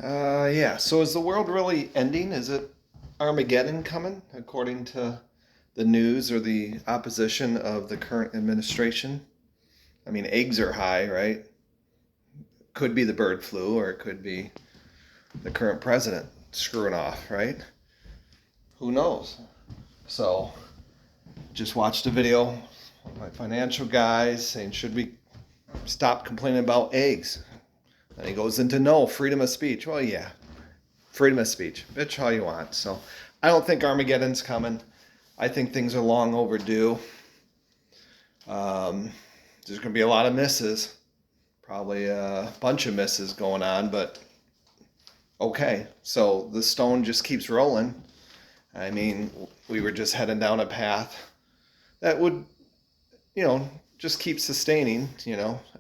Yeah. So is the world really ending? Is it Armageddon coming, according to the news or the opposition of the current administration? I mean, eggs are high, right? Could be the bird flu, or it could be the current president screwing off, right? Who knows? So, just watched a video of my financial guys saying, should we stop complaining about eggs? And he goes into no, freedom of speech. Well, yeah, freedom of speech. Bitch all you want. So I don't think Armageddon's coming. I think things are long overdue. Um, there's going to be a lot of misses. Probably a bunch of misses going on, but okay. So the stone just keeps rolling. I mean, we were just heading down a path that would, just keep sustaining,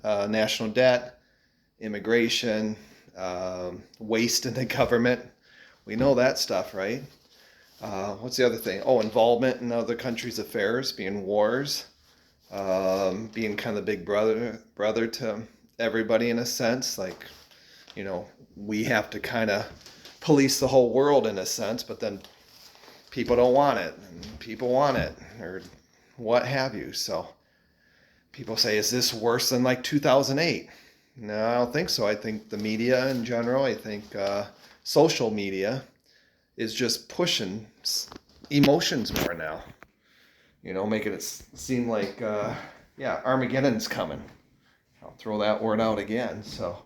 national debt, immigration, waste in the government. We know that stuff, right? What's the other thing? Oh, involvement in other countries' affairs, being wars, being kind of the big brother to everybody in a sense. Like, we have to kind of police the whole world in a sense, but then people don't want it, and people want it, or what have you. So people say, is this worse than like 2008? No, I don't think so. I think the media in general, I think social media is just pushing emotions more now. Making it seem like, yeah, Armageddon's coming. I'll throw that word out again. So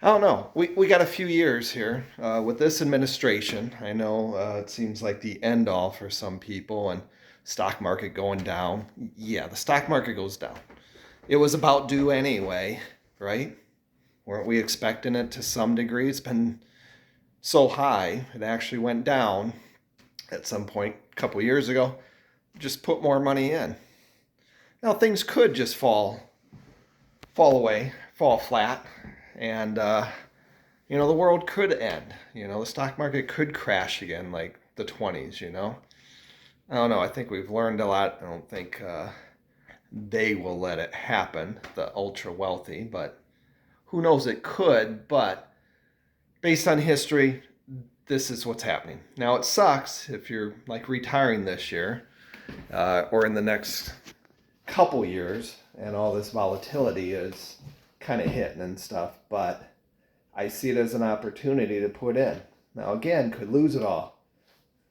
I don't know. We got a few years here with this administration. I know it seems like the end all for some people, and stock market going down. Yeah, the stock market goes down. It was about due anyway, right? Weren't we expecting it to some degree? It's been so high, it actually went down at some point a couple years ago. Just put more money in. Now things could just fall away, fall flat, and the world could end. The stock market could crash again, like the 20s. I don't know. I think we've learned a lot. I don't think they will let it happen, the ultra wealthy, but who knows? It could. But based on history, this is what's happening. Now it sucks if you're like retiring this year or in the next couple years, and all this volatility is kind of hitting and stuff, but I see it as an opportunity to put in. Now again, could lose it all,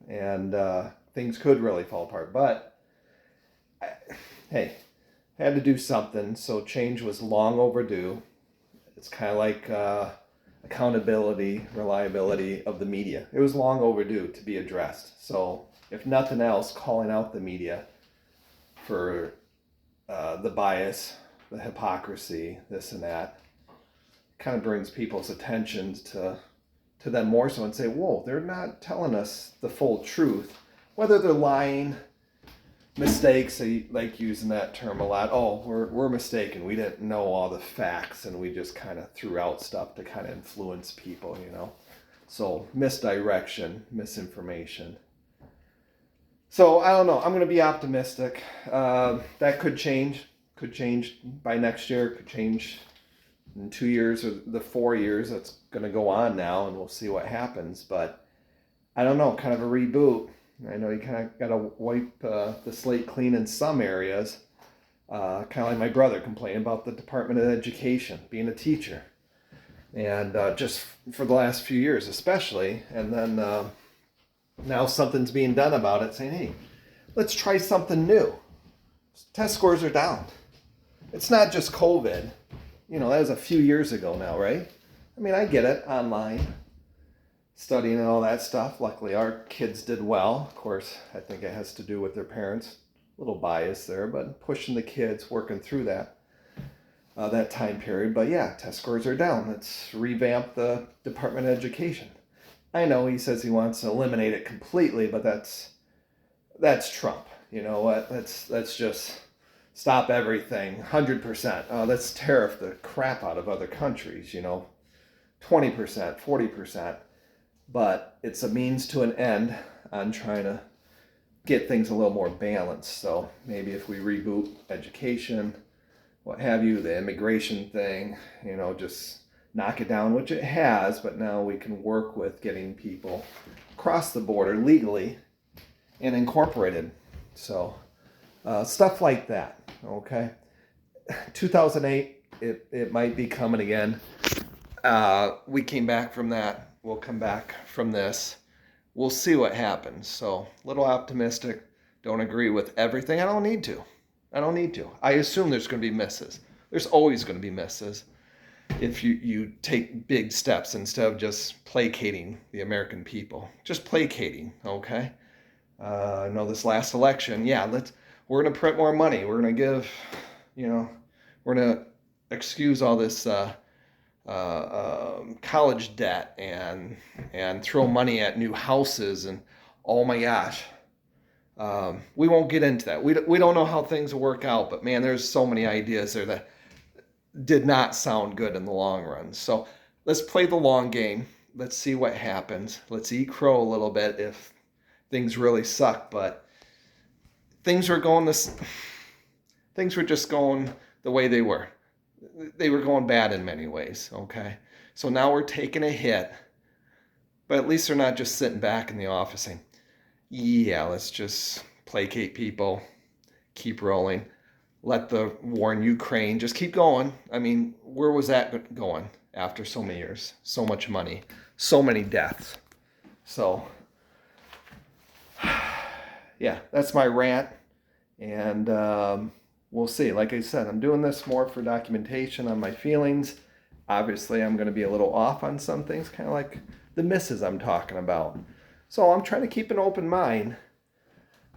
and things could really fall apart, but hey, had to do something. So change was long overdue. It's kind of like accountability, reliability of the media. It was long overdue to be addressed. So if nothing else, calling out the media for the bias, the hypocrisy, this and that, kind of brings people's attention to them more so, and say, whoa, they're not telling us the full truth. Whether they're lying, mistakes, they like using that term a lot. Oh, we're mistaken. We didn't know all the facts, and we just kind of threw out stuff to kind of influence people, So misdirection, misinformation. So I don't know. I'm going to be optimistic. That could change. Could change by next year. Could change in 2 years or the 4 years that's going to go on now, and we'll see what happens. But I don't know. Kind of a reboot. I know you kind of got to wipe the slate clean in some areas. Kind of like my brother complaining about the Department of Education, being a teacher. And just for the last few years especially. And then now something's being done about it, saying, hey, let's try something new. Test scores are down. It's not just COVID. That was a few years ago now, right? I mean, I get it, online, studying and all that stuff. Luckily, our kids did well. Of course, I think it has to do with their parents. A little bias there, but pushing the kids, working through that time period. But yeah, test scores are down. Let's revamp the Department of Education. I know he says he wants to eliminate it completely, but that's Trump. You know what? Let's just stop everything 100%. Let's tariff the crap out of other countries. 20%, 40%. But it's a means to an end on trying to get things a little more balanced. So maybe if we reboot education, what have you, the immigration thing, just knock it down, which it has, but now we can work with getting people across the border legally and incorporated. So stuff like that, okay? 2008, it might be coming again. We came back from that. We'll come back from this. We'll see what happens. So a little optimistic. Don't agree with everything. I don't need to. I assume there's going to be misses. There's always going to be misses if you take big steps instead of just placating the American people. Just placating, okay? I know this last election, we're going to print more money. We're going to give, we're going to excuse all this college debt and throw money at new houses and oh my gosh. We won't get into that. We don't know how things will work out, but man, there's so many ideas there that did not sound good in the long run. So let's play the long game. Let's see what happens. Let's eat crow a little bit if things really suck, but things were just going the way they were. They were going bad in many ways, okay? So now we're taking a hit, but at least they're not just sitting back in the office saying, let's just placate people, keep rolling, let the war in Ukraine just keep going. I mean, where was that going after so many years, so much money, so many deaths? So, that's my rant, and we'll see. Like I said, I'm doing this more for documentation on my feelings. Obviously, I'm going to be a little off on some things, kind of like the misses I'm talking about. So I'm trying to keep an open mind.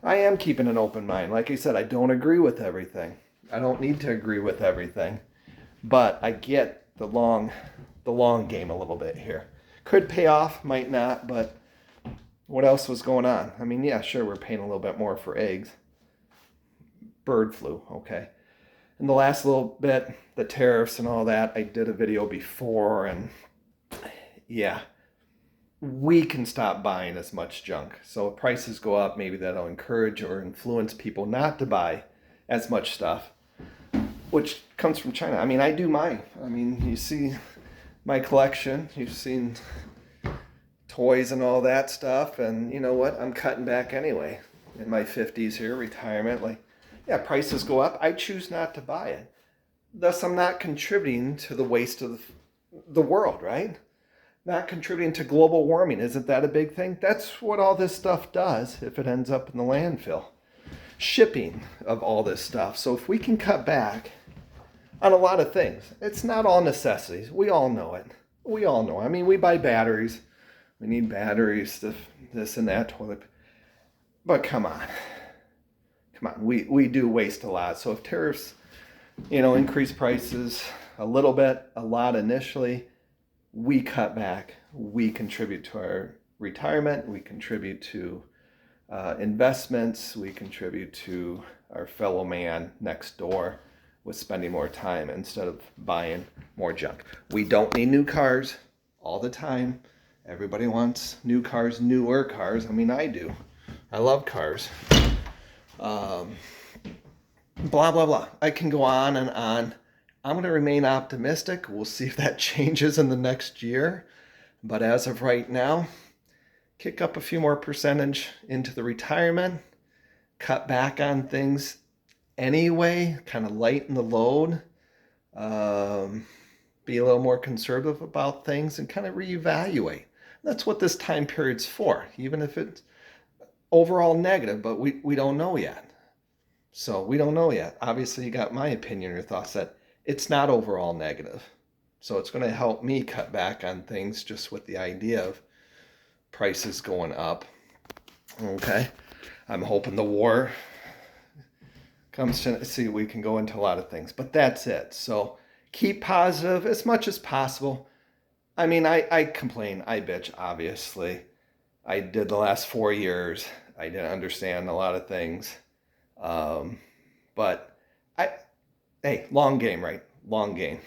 I am keeping an open mind. Like I said, I don't agree with everything. I don't need to agree with everything. But I get the long game a little bit here. Could pay off, might not, but what else was going on? I mean, sure, we're paying a little bit more for eggs. Bird flu, okay. And the last little bit, the tariffs and all that, I did a video before, and we can stop buying as much junk. So if prices go up, maybe that'll encourage or influence people not to buy as much stuff, which comes from China. I mean, I do mine. I mean, you see my collection. You've seen toys and all that stuff. And you know what? I'm cutting back anyway. In my 50s here, retirement. Prices go up. I choose not to buy it. Thus, I'm not contributing to the waste of the world, right? Not contributing to global warming. Isn't that a big thing? That's what all this stuff does if it ends up in the landfill. Shipping of all this stuff. So if we can cut back on a lot of things, it's not all necessities. We all know it. I mean, we buy batteries. We need batteries, this and that, toilet. But come on. We do waste a lot. So if tariffs, increase prices a little bit, a lot initially, we cut back, we contribute to our retirement, we contribute to investments, we contribute to our fellow man next door with spending more time instead of buying more junk. We don't need new cars all the time. Everybody wants new cars, newer cars. I mean, I do. I love cars. Blah, blah, blah. I can go on and on. I'm going to remain optimistic. We'll see if that changes in the next year. But as of right now, kick up a few more percentage into the retirement, cut back on things anyway, kind of lighten the load, be a little more conservative about things and kind of reevaluate. That's what this time period's for, even if it's overall negative, but we don't know yet. So we don't know yet. Obviously, you got my opinion or thoughts that it's not overall negative. So it's going to help me cut back on things just with the idea of prices going up. Okay. I'm hoping the war comes to see, we can go into a lot of things, but that's it. So keep positive as much as possible. I mean, I complain, I bitch, obviously. I did the last 4 years. I didn't understand a lot of things. But long game, right? Long game.